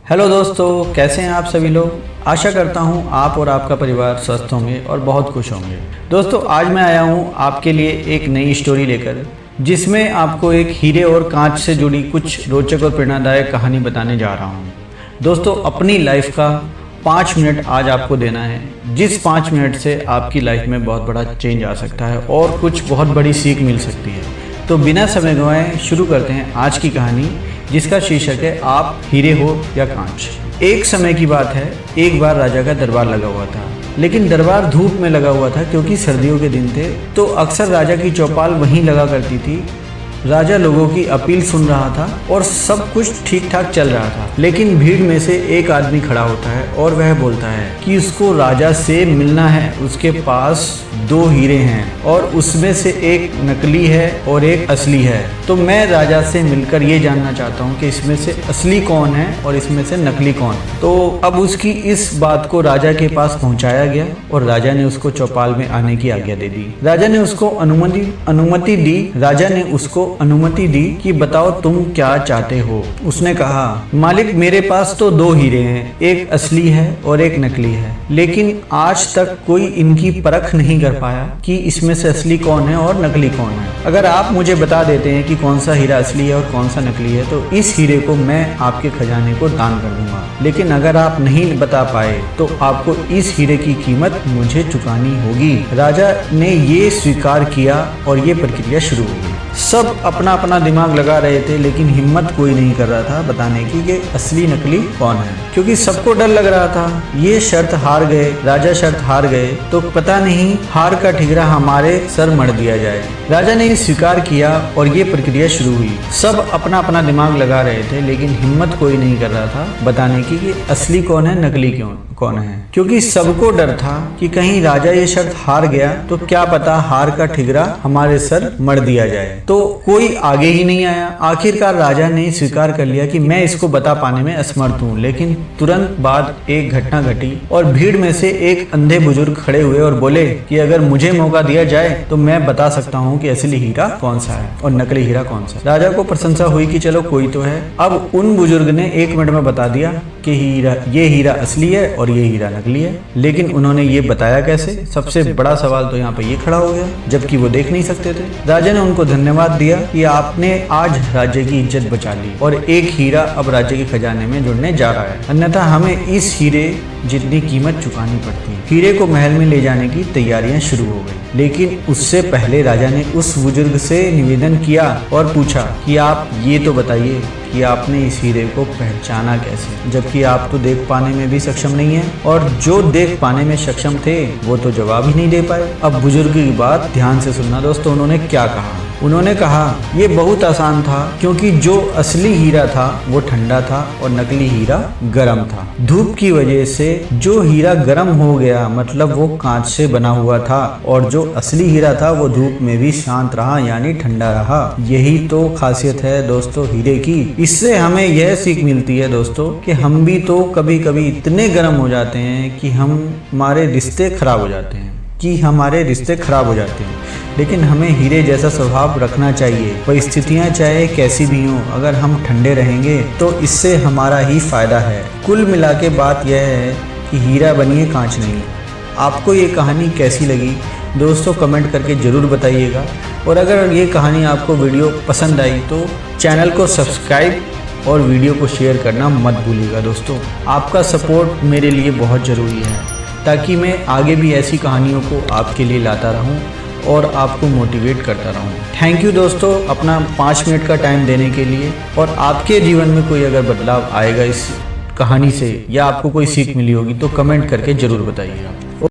Hello दोस्तों, कैसे हैं आप सभी लोग। आशा करता हूं आप और आपका परिवार स्वस्थ होंगे और बहुत खुश होंगे। दोस्तों, आज मैं आया हूं आपके लिए एक नई स्टोरी लेकर, जिसमें आपको एक हीरे और कांच से जुड़ी कुछ रोचक और प्रेरणादायक कहानी बताने जा रहा हूं। दोस्तों, अपनी लाइफ का 5 मिनट आज आपको देना है, जिस 5 मिनट से आपकी लाइफ में बहुत बड़ा चेंज आ सकता है और कुछ बहुत बड़ी सीख मिल सकती है। तो बिना समय गंवाए शुरू करते हैं आज की कहानी, जिसका शीर्षक है आप हीरे हो या कांच। एक समय की बात है, एक बार राजा का दरबार लगा हुआ था, लेकिन दरबार धूप में लगा हुआ था क्योंकि सर्दियों के दिन थे। तो अक्सर राजा की चौपाल वहीं लगा करती थी। राजा लोगों की अपील सुन रहा था और सब कुछ ठीक ठाक चल रहा था, लेकिन भीड़ में से एक आदमी खड़ा होता है और वह बोलता है कि उसको राजा से मिलना है। उसके पास 2 हीरे हैं और उसमें से एक नकली है और एक असली है। तो मैं राजा से मिलकर ये जानना चाहता हूँ कि इसमें से असली कौन है और इसमें से नकली कौन है। तो अब उसकी इस बात को राजा के पास पहुँचाया गया और राजा ने उसको चौपाल में आने की आज्ञा दे दी। राजा ने उसको अनुमति दी कि बताओ तुम क्या चाहते हो। उसने कहा, मालिक मेरे पास तो 2 हीरे हैं, एक असली है और एक नकली है, लेकिन आज तक कोई इनकी परख नहीं कर पाया कि इसमें से असली कौन है और नकली कौन है। अगर आप मुझे बता देते हैं कि कौन सा हीरा असली है और कौन सा नकली है, तो इस हीरे को मैं आपके खजाने को दान कर दूंगा। लेकिन अगर आप नहीं बता पाए तो आपको इस हीरे की कीमत मुझे चुकानी होगी। राजा ने ये स्वीकार किया और ये प्रक्रिया शुरू हो गई। सब अपना अपना दिमाग लगा रहे थे, लेकिन हिम्मत कोई नहीं कर रहा था बताने की कि असली नकली कौन है, क्योंकि सबको डर लग रहा था। ये शर्त हार गए, राजा शर्त हार गए तो पता नहीं हार का ठिकरा हमारे सर मढ़ दिया जाए। राजा ने स्वीकार किया और ये प्रक्रिया शुरू हुई। सब अपना अपना दिमाग लगा रहे थे, लेकिन हिम्मत कोई नहीं कर रहा था बताने की कि असली कौन है नकली कौन है, क्योंकि सबको डर था कि कहीं राजा ये शर्त हार गया तो क्या पता हार का ठिकरा हमारे सर मढ़ दिया जाए। तो कोई आगे ही नहीं आया। आखिरकार राजा ने स्वीकार कर लिया कि मैं इसको बता पाने में असमर्थ हूँ। लेकिन तुरंत बाद एक घटना घटी और भीड़ में से एक अंधे बुजुर्ग खड़े हुए और बोले कि अगर मुझे मौका दिया जाए तो मैं बता सकता हूँ कि असली हीरा कौन सा है और नकली हीरा कौन सा है। राजा को प्रशंसा हुई कि चलो कोई तो है। अब उन बुजुर्ग ने 1 मिनट में बता दिया कि ये हीरा असली है और ये हीरा नकली है। लेकिन उन्होंने ये बताया कैसे? सबसे बड़ा सवाल तो यहाँ पे ये खड़ा हो गया, जबकि वो देख नहीं सकते थे। राजा ने उनको धन्यवाद दिया कि आपने आज राज्य की इज्जत बचा ली और एक हीरा अब राज्य के खजाने में जुड़ने जा रहा है, अन्यथा हमें इस हीरे जितनी कीमत चुकानी पड़ती है। हीरे को महल में ले जाने की तैयारियां शुरू हो गई, लेकिन उससे पहले राजा ने उस बुजुर्ग से निवेदन किया और पूछा कि आप ये तो बताइए कि आपने इस हीरे को पहचाना कैसे, जबकि आप तो देख पाने में भी सक्षम नहीं है और जो देख पाने में सक्षम थे वो तो जवाब ही नहीं दे पाए। अब बुजुर्ग की बात ध्यान से सुनना दोस्तों। उन्होंने क्या कहा? उन्होंने कहा ये बहुत आसान था, क्योंकि जो असली हीरा था वो ठंडा था और नकली हीरा गर्म था। धूप की वजह से जो हीरा गर्म हो गया, मतलब वो कांच से बना हुआ था, और जो असली हीरा था वो धूप में भी शांत रहा, यानी ठंडा रहा। यही तो खासियत है दोस्तों हीरे की। इससे हमें यह सीख मिलती है दोस्तों कि हम भी तो कभी कभी इतने गर्म हो जाते हैं कि हमारे रिश्ते खराब हो जाते हैं, लेकिन हमें हीरे जैसा स्वभाव रखना चाहिए। परिस्थितियां चाहे कैसी भी हों, अगर हम ठंडे रहेंगे तो इससे हमारा ही फायदा है। कुल मिला के बात यह है कि हीरा बनिए कांच नहीं। आपको ये कहानी कैसी लगी दोस्तों, कमेंट करके ज़रूर बताइएगा। और अगर ये कहानी आपको वीडियो पसंद आई तो चैनल को सब्सक्राइब और वीडियो को शेयर करना मत भूलिएगा दोस्तों। आपका सपोर्ट मेरे लिए बहुत ज़रूरी है, ताकि मैं आगे भी ऐसी कहानियों को आपके लिए लाता रहूं और आपको मोटिवेट करता रहूं। थैंक यू दोस्तों अपना 5 मिनट का टाइम देने के लिए। और आपके जीवन में कोई अगर बदलाव आएगा इस कहानी से, या आपको कोई सीख मिली होगी, तो कमेंट करके ज़रूर बताइएगा।